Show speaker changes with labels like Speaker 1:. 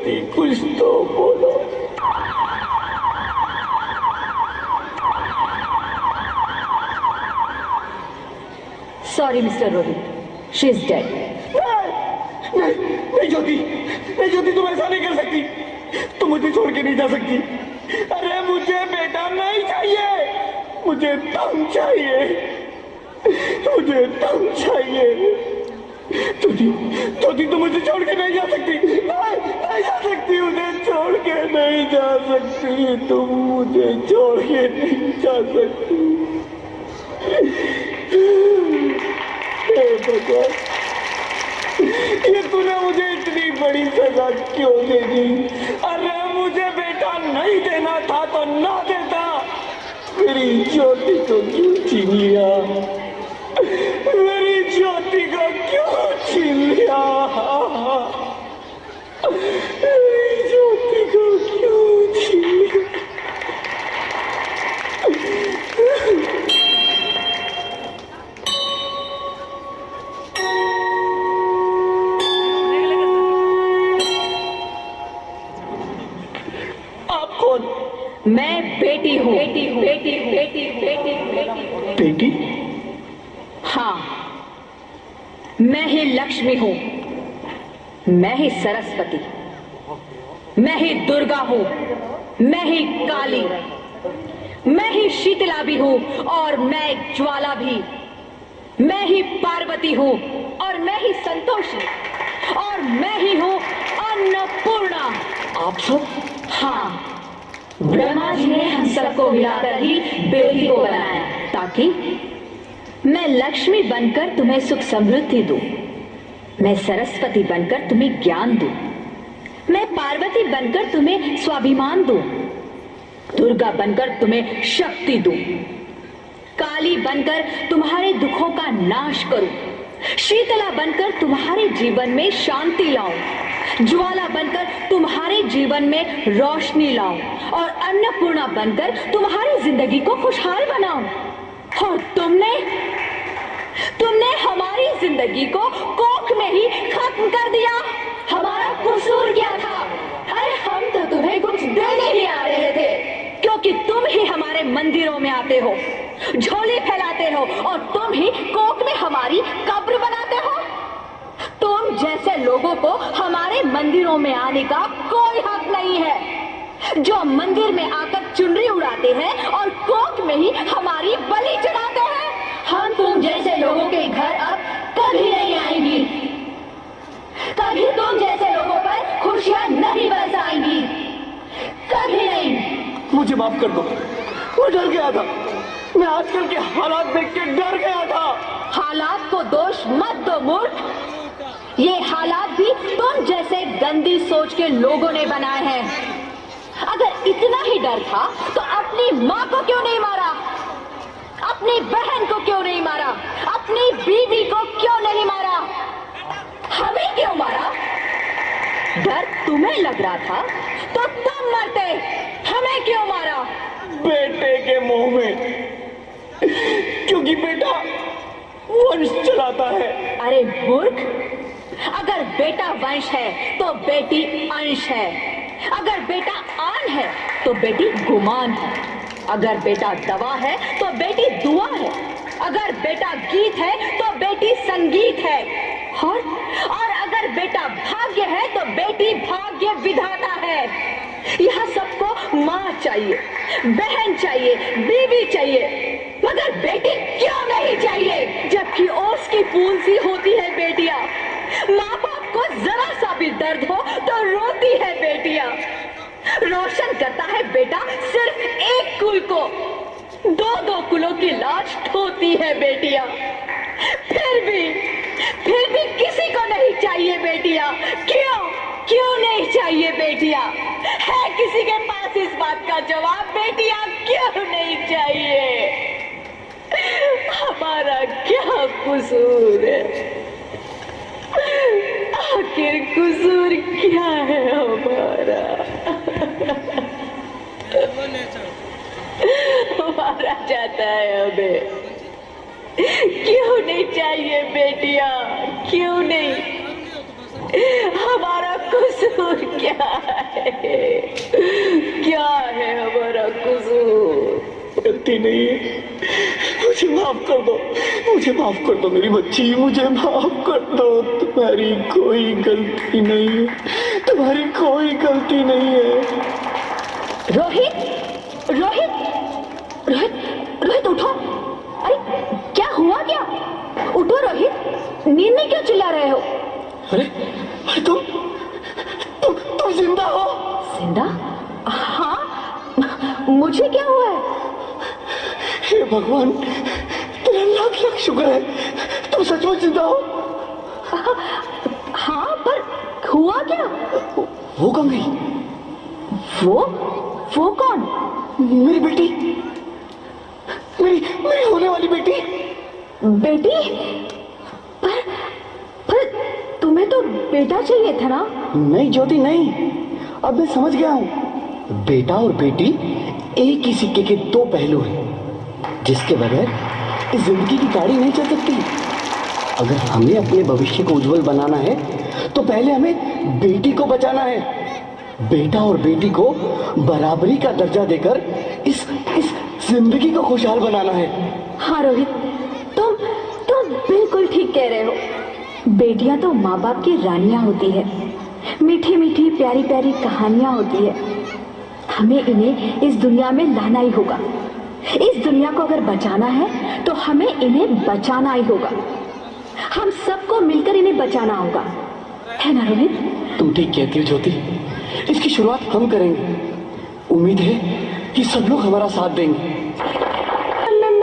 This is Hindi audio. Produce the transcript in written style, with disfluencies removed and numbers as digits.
Speaker 1: ज्योति कुछ तो बोलो।
Speaker 2: Sorry mister Rohit, she is dead.
Speaker 1: नहीं ज्योति, नहीं ज्योति, तुम ऐसा नहीं कर सकती, तुम मुझे छोड़ के नहीं जा सकती। अरे मुझे बेटा नहीं चाहिए, मुझे तुम चाहिए, मुझे तुम चाहिए। ज्योति, ज्योति तुम मुझे छोड़ के नहीं जा सकती, नहीं जा सकती, मुझे छोड़ के नहीं जा सकती, तुम मुझे छोड़ के नहीं जा सकती। भगवान, ये तूने मुझे इतनी बड़ी सजा क्यों दे दी? अरे मुझे बेटा नहीं देना था तो ना देता, मेरी ज्योति को क्यों छीन लिया, मेरी ज्योति को क्यों छीन लिया, मेरी ज्योति को क्यों छीन लिया?
Speaker 2: मैं बेटी हूँ, बेटी हूँ, बेटी हूँ, बेटी हूँ, बेटी हूँ, बेटी।
Speaker 1: बेटी?
Speaker 2: हाँ, मैं ही लक्ष्मी हूँ, मैं ही सरस्वती, मैं ही दुर्गा हूँ, मैं ही काली, मैं ही शीतला भी हूँ और मैं ज्वाला भी, मैं ही पार्वती हूँ और मैं ही संतोषी और मैं ही हूँ अन्नपूर्णा।
Speaker 1: आप सब?
Speaker 2: हाँ, ब्रह्मा जी ने हम सबको मिलाकर ही बेटी को बनाया ताकि मैं लक्ष्मी बनकर तुम्हें सुख समृद्धि दूं, मैं सरस्वती बनकर तुम्हें ज्ञान दूं, मैं पार्वती बनकर तुम्हें स्वाभिमान दूं, दुर्गा बनकर तुम्हें शक्ति दूं, काली बनकर तुम्हारे दुखों का नाश करूं, शीतला बनकर तुम्हारे जीवन में शांति लाऊं, ज्वाला बनकर तुम्हारे जीवन में रोशनी लाऊं और अन्नपूर्णा बनकर तुम्हारी जिंदगी को खुशहाल बनाऊं। और तुमने हमारी जिंदगी को कोख में ही खत्म कर दिया। हमारा कसूर क्या था? अरे हम तो तुम्हें कुछ देने ही आ रहे थे, क्योंकि तुम ही हमारे मंदिरों में आते हो, झोली फैलाते हो और तुम ही कोख में हमारी कब्र बनाते हो। तुम जैसे लोगों को हमारे मंदिरों में आने का कोई हक नहीं है, जो मंदिर में आकर चुनरी उड़ाते हैं और कोख में ही हमारी बलि चढ़ाते हैं। हम तुम जैसे लोगों के घर अब कभी नहीं आएंगी, कभी तुम जैसे लोगों पर खुशियां नहीं बरसाएंगी, कभी नहीं।
Speaker 1: मुझे माफ कर दो, मैं डर गया था, मैं आजकल के हालात देख के डर गया था।
Speaker 2: हालात को दोष मत दो मूर्ख, ये हालात भी तुम जैसे गंदी सोच के लोगों ने बनाए हैं। अगर इतना ही डर था तो अपनी माँ को क्यों नहीं मारा, अपनी बहन को क्यों नहीं मारा, अपनी बीवी को क्यों नहीं मारा, हमें क्यों मारा? डर तुम्हें लग रहा था तो तुम मरते, हमें क्यों मारा?
Speaker 1: बेटे के मुंह में, क्योंकि बेटा वंश चलाता है।
Speaker 2: अरे मूर्ख, अगर बेटा वंश है तो बेटी अंश है, अगर बेटा आन है तो बेटी गुमान है, अगर बेटा दवा है तो बेटी दुआ है, अगर बेटा गीत है तो बेटी संगीत है, और अगर बेटा भाग्य है तो बेटी भाग्य विधाता है। यहाँ सबको माँ चाहिए, बहन चाहिए, बीवी चाहिए, मगर बेटी क्यों नहीं चाहिए? जबकि ओस की फूल सी होती है बेटियां, माँ बाप को जरा सा भी दर्द हो तो रोती है बेटियां। रोशन करता है बेटा सिर्फ एक कुल को, दो दो कुलों की लाज ढोती है बेटियां। फिर भी किसी को नहीं चाहिए बेटियां। क्यों नहीं चाहिए बेटियां? है किसी के पास इस बात का जवाब? बेटियां क्यों नहीं चाहिए? हमारा क्या कसूर है? आखिर कसूर क्या है हमारा? मारा जाता है हमें। चाहिए बेटियां, क्यों नहीं? हमारा कसूर क्या है? क्या है हमारा कसूर?
Speaker 1: गलती नहीं है, मुझे माफ कर दो, मुझे माफ कर दो मेरी बच्ची, मुझे माफ कर दो। तुम्हारी कोई गलती नहीं है, तुम्हारी कोई गलती नहीं है।
Speaker 2: रोहित, रोहित, रोहित, रोहित उठो। अरे क्या हुआ क्या? उठो रोहित, नींद में क्यों चिल्ला रहे हो?
Speaker 1: अरे अरे तुम जिंदा हो?
Speaker 2: जिंदा? हाँ, मुझे क्या हुआ है?
Speaker 1: हे भगवान, तेरा लाख लाख शुक्र है, तुम सचमुच जिंदा हो।
Speaker 2: हाँ, पर हुआ क्या?
Speaker 1: वो कौन गई?
Speaker 2: वो कौन?
Speaker 1: मेरी बेटी, मेरी होने वाली बेटी।
Speaker 2: बेटी? पर तुम्हें तो बेटा चाहिए था ना?
Speaker 1: नहीं ज्योति नहीं, अब मैं समझ गया हूँ। बेटा और बेटी एक ही सिक्के के दो पहलू हैं, जिसके बगैर इस जिंदगी की गाड़ी नहीं चल सकती। अगर हमें अपने भविष्य को उज्जवल बनाना है तो पहले हमें बेटी को बचाना है। बेटा और बेटी को बराबरी का दर्जा देकर इस जिंदगी को खुशहाल बनाना है।
Speaker 2: हाँ रोहित, तुम बिल्कुल ठीक कह रहे हो। बेटियां तो माँ बाप की रानियां होती है, मीठी मीठी प्यारी प्यारी कहानियां होती है। हमें इन्हें इस दुनिया में लाना ही होगा। इस दुनिया को अगर बचाना है तो हमें इन्हें बचाना ही होगा। हम सबको मिलकर इन्हें बचाना होगा, है ना रोहित?
Speaker 1: तुम ठीक कहती हो ज्योति, इसकी शुरुआत हम करेंगे। उम्मीद है कि सब लोग हमारा साथ देंगे।